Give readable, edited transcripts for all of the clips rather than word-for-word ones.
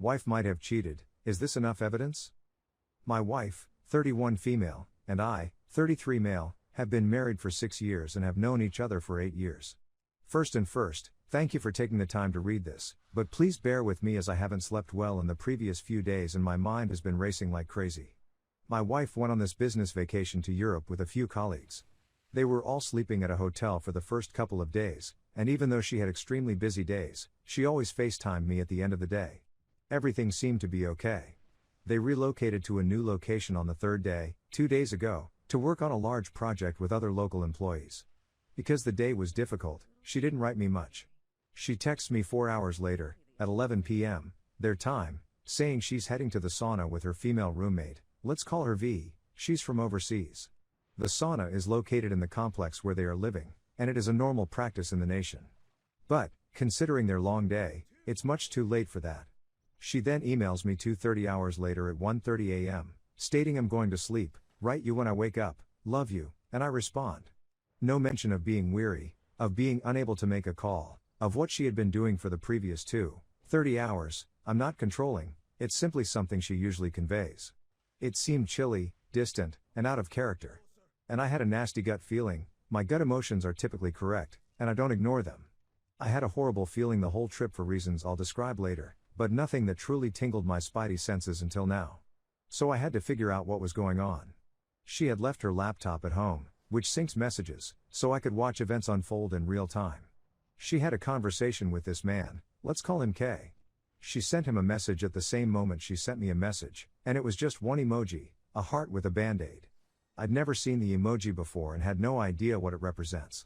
Wife might have cheated. Is this enough evidence? My wife, 31 female, and I, 33 male, have been married for 6 years and have known each other for 8 years. First, thank you for taking the time to read this, but please bear with me as I haven't slept well in the previous few days and my mind has been racing like crazy. My wife went on this business vacation to Europe with a few colleagues. They were all sleeping at a hotel for the first couple of days, and even though she had extremely busy days, she always FaceTimed me at the end of the day. Everything seemed to be okay. They relocated to a new location on the third day, 2 days ago, to work on a large project with other local employees. Because the day was difficult, she didn't write me much. She texts me 4 hours later, at 11 p.m., their time, saying she's heading to the sauna with her female roommate, let's call her V, she's from overseas. The sauna is located in the complex where they are living, and it is a normal practice in the nation. But, considering their long day, it's much too late for that. She then emails me 2:30 hours later at 1:30 a.m., stating I'm going to sleep, write you when I wake up, love you, and I respond. No mention of being weary, of being unable to make a call, of what she had been doing for the previous 2:30 hours, I'm not controlling, it's simply something she usually conveys. It seemed chilly, distant, and out of character. And I had a nasty gut feeling. My gut emotions are typically correct, and I don't ignore them. I had a horrible feeling the whole trip for reasons I'll describe later, but nothing that truly tingled my spidey senses until now. So I had to figure out what was going on. She had left her laptop at home, which syncs messages, so I could watch events unfold in real time. She had a conversation with this man, let's call him K. She sent him a message at the same moment she sent me a message, and it was just one emoji, a heart with a band-aid. I'd never seen the emoji before and had no idea what it represents.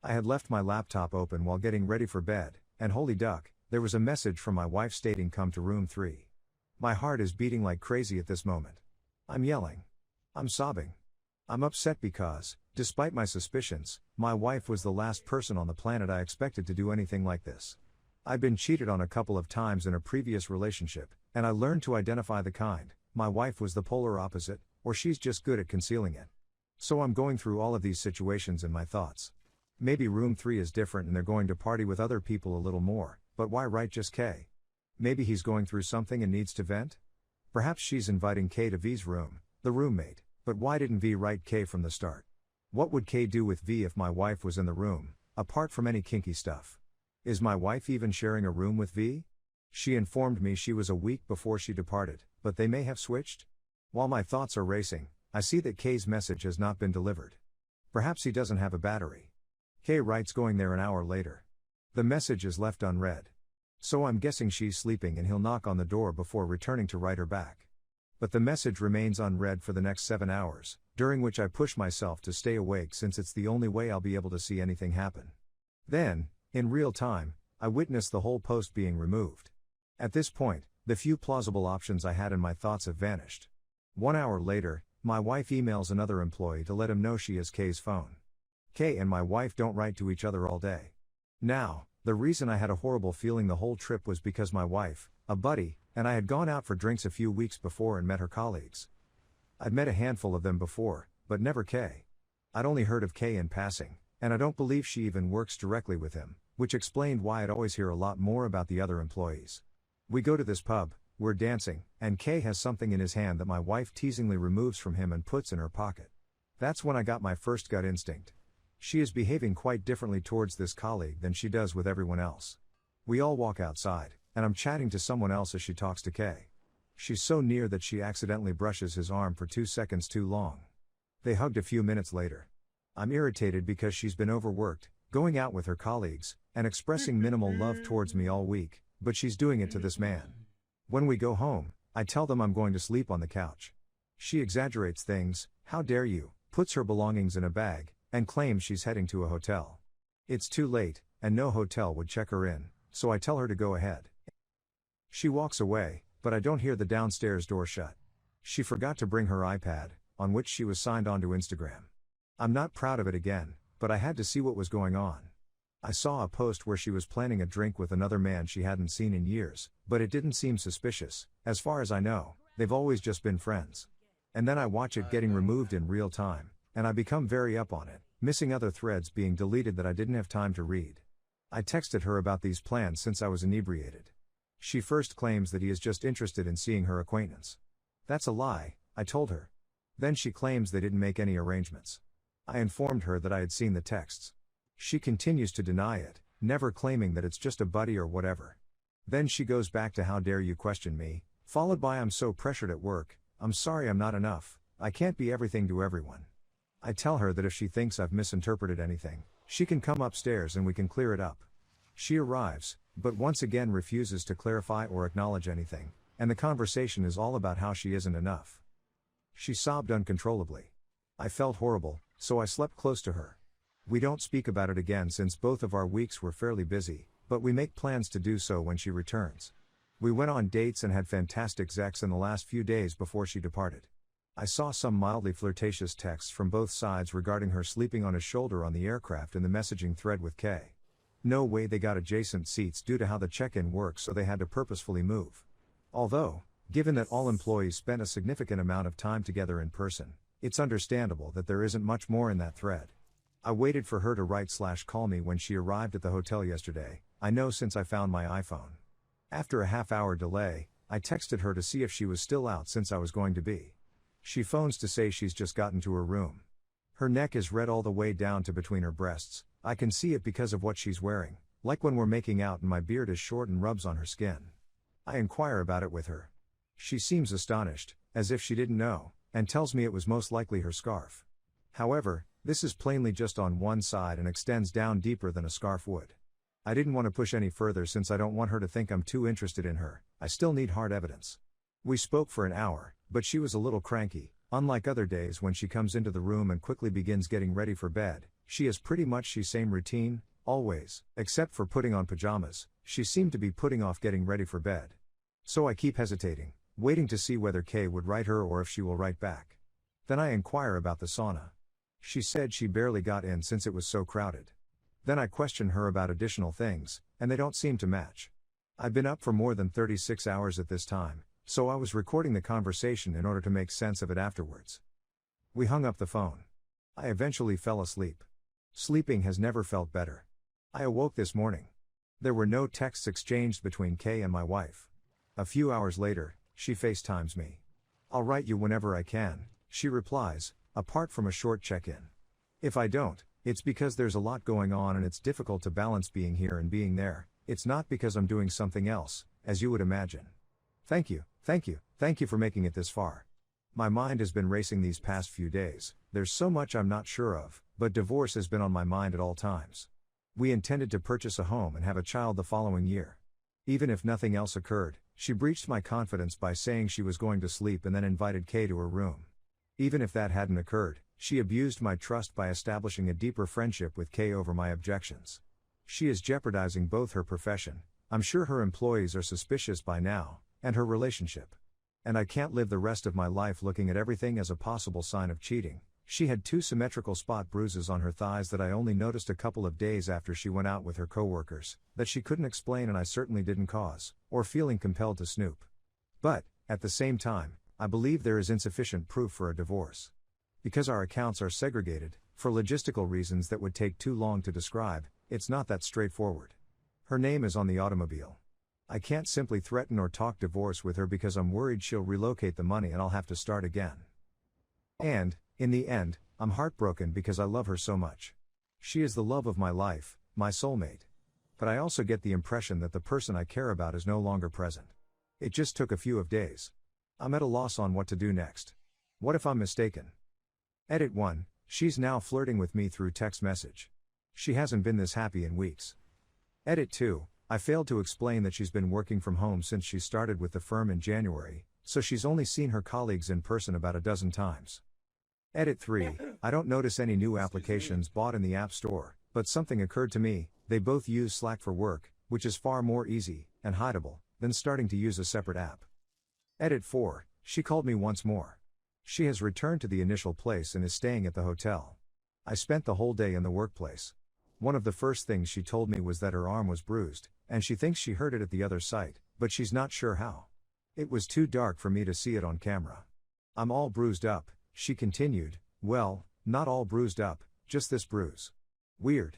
I had left my laptop open while getting ready for bed, and holy duck, there was a message from my wife stating come to room 3. My heart is beating like crazy at this moment. I'm yelling. I'm sobbing. I'm upset because, despite my suspicions, my wife was the last person on the planet I expected to do anything like this. I'd been cheated on a couple of times in a previous relationship, and I learned to identify the kind. My wife was the polar opposite, or she's just good at concealing it. So I'm going through all of these situations in my thoughts. Maybe room 3 is different and they're going to party with other people a little more, but why write just K? Maybe he's going through something and needs to vent? Perhaps she's inviting K to V's room, the roommate, but why didn't V write K from the start? What would K do with V if my wife was in the room, apart from any kinky stuff? Is my wife even sharing a room with V? She informed me she was a week before she departed, but they may have switched? While my thoughts are racing, I see that K's message has not been delivered. Perhaps he doesn't have a battery. K writes going there an hour later. The message is left unread. So I'm guessing she's sleeping and he'll knock on the door before returning to write her back. But the message remains unread for the next 7 hours, during which I push myself to stay awake since it's the only way I'll be able to see anything happen. Then, in real time, I witness the whole post being removed. At this point, the few plausible options I had in my thoughts have vanished. 1 hour later, my wife emails another employee to let him know she has K's phone. K and my wife don't write to each other all day. Now, the reason I had a horrible feeling the whole trip was because my wife, a buddy, and I had gone out for drinks a few weeks before and met her colleagues. I'd met a handful of them before, but never K. I'd only heard of K in passing, and I don't believe she even works directly with him, which explained why I'd always hear a lot more about the other employees. We go to this pub, we're dancing, and K has something in his hand that my wife teasingly removes from him and puts in her pocket. That's when I got my first gut instinct. She is behaving quite differently towards this colleague than she does with everyone else. We all walk outside, and I'm chatting to someone else as she talks to K. She's so near that she accidentally brushes his arm for 2 seconds too long. They hugged a few minutes later. I'm irritated because she's been overworked, going out with her colleagues, and expressing minimal love towards me all week, but she's doing it to this man. When we go home, I tell them I'm going to sleep on the couch. She exaggerates things, how dare you, puts her belongings in a bag, and claims she's heading to a hotel. It's too late, and no hotel would check her in, so I tell her to go ahead. She walks away, but I don't hear the downstairs door shut. She forgot to bring her iPad, on which she was signed onto Instagram. I'm not proud of it again, but I had to see what was going on. I saw a post where she was planning a drink with another man she hadn't seen in years, but it didn't seem suspicious. As far as I know, they've always just been friends. And then I watch it getting removed in real time, and I become very up on it, missing other threads being deleted that I didn't have time to read. I texted her about these plans since I was inebriated. She first claims that he is just interested in seeing her acquaintance. That's a lie, I told her. Then she claims they didn't make any arrangements. I informed her that I had seen the texts. She continues to deny it, never claiming that it's just a buddy or whatever. Then she goes back to how dare you question me, followed by I'm so pressured at work, I'm sorry I'm not enough, I can't be everything to everyone. I tell her that if she thinks I've misinterpreted anything, she can come upstairs and we can clear it up. She arrives, but once again refuses to clarify or acknowledge anything, and the conversation is all about how she isn't enough. She sobbed uncontrollably. I felt horrible, so I slept close to her. We don't speak about it again since both of our weeks were fairly busy, but we make plans to do so when she returns. We went on dates and had fantastic sex in the last few days before she departed. I saw some mildly flirtatious texts from both sides regarding her sleeping on his shoulder on the aircraft in the messaging thread with Kay. No way they got adjacent seats due to how the check-in works, so they had to purposefully move. Although, given that all employees spent a significant amount of time together in person, it's understandable that there isn't much more in that thread. I waited for her to write/call me when she arrived at the hotel yesterday, I know since I found my iPhone. After a half-hour delay, I texted her to see if she was still out since I was going to be. She phones to say she's just gotten to her room. Her neck is red all the way down to between her breasts, I can see it because of what she's wearing, like when we're making out and my beard is short and rubs on her skin. I inquire about it with her. She seems astonished, as if she didn't know, and tells me it was most likely her scarf. However, this is plainly just on one side and extends down deeper than a scarf would. I didn't want to push any further since I don't want her to think I'm too interested in her, I still need hard evidence. We spoke for an hour, but she was a little cranky. Unlike other days when she comes into the room and quickly begins getting ready for bed, she has pretty much the same routine, always, except for putting on pajamas. She seemed to be putting off getting ready for bed. So I keep hesitating, waiting to see whether Kay would write her or if she will write back. Then I inquire about the sauna. She said she barely got in since it was so crowded. Then I question her about additional things, and they don't seem to match. I've been up for more than 36 hours at this time, so I was recording the conversation in order to make sense of it afterwards. We hung up the phone. I eventually fell asleep. Sleeping has never felt better. I awoke this morning. There were no texts exchanged between Kay and my wife. A few hours later, she FaceTimes me. I'll write you whenever I can, she replies, apart from a short check-in. If I don't, it's because there's a lot going on and it's difficult to balance being here and being there. It's not because I'm doing something else, as you would imagine. Thank you for making it this far. My mind has been racing these past few days, there's so much I'm not sure of, but divorce has been on my mind at all times. We intended to purchase a home and have a child the following year. Even if nothing else occurred, she breached my confidence by saying she was going to sleep and then invited Kay to her room. Even if that hadn't occurred, she abused my trust by establishing a deeper friendship with Kay over my objections. She is jeopardizing both her profession, I'm sure her employees are suspicious by now, and her relationship. And I can't live the rest of my life looking at everything as a possible sign of cheating. She had 2 symmetrical spot bruises on her thighs that I only noticed a couple of days after she went out with her coworkers, that she couldn't explain and I certainly didn't cause, or feeling compelled to snoop. But, at the same time, I believe there is insufficient proof for a divorce. Because our accounts are segregated, for logistical reasons that would take too long to describe, it's not that straightforward. Her name is on the automobile. I can't simply threaten or talk divorce with her because I'm worried she'll relocate the money and I'll have to start again. And, in the end, I'm heartbroken because I love her so much. She is the love of my life, my soulmate. But I also get the impression that the person I care about is no longer present. It just took a few days. I'm at a loss on what to do next. What if I'm mistaken? Edit 1, she's now flirting with me through text message. She hasn't been this happy in weeks. Edit 2, I failed to explain that she's been working from home since she started with the firm in January, so she's only seen her colleagues in person about a dozen times. Edit 3, I don't notice any new applications bought in the App Store, but something occurred to me, they both use Slack for work, which is far more easy, and hideable, than starting to use a separate app. Edit 4, she called me once more. She has returned to the initial place and is staying at the hotel. I spent the whole day in the workplace. One of the first things she told me was that her arm was bruised, and she thinks she hurt it at the other site, but she's not sure how. It was too dark for me to see it on camera. I'm all bruised up, she continued. Well, not all bruised up, just this bruise. Weird.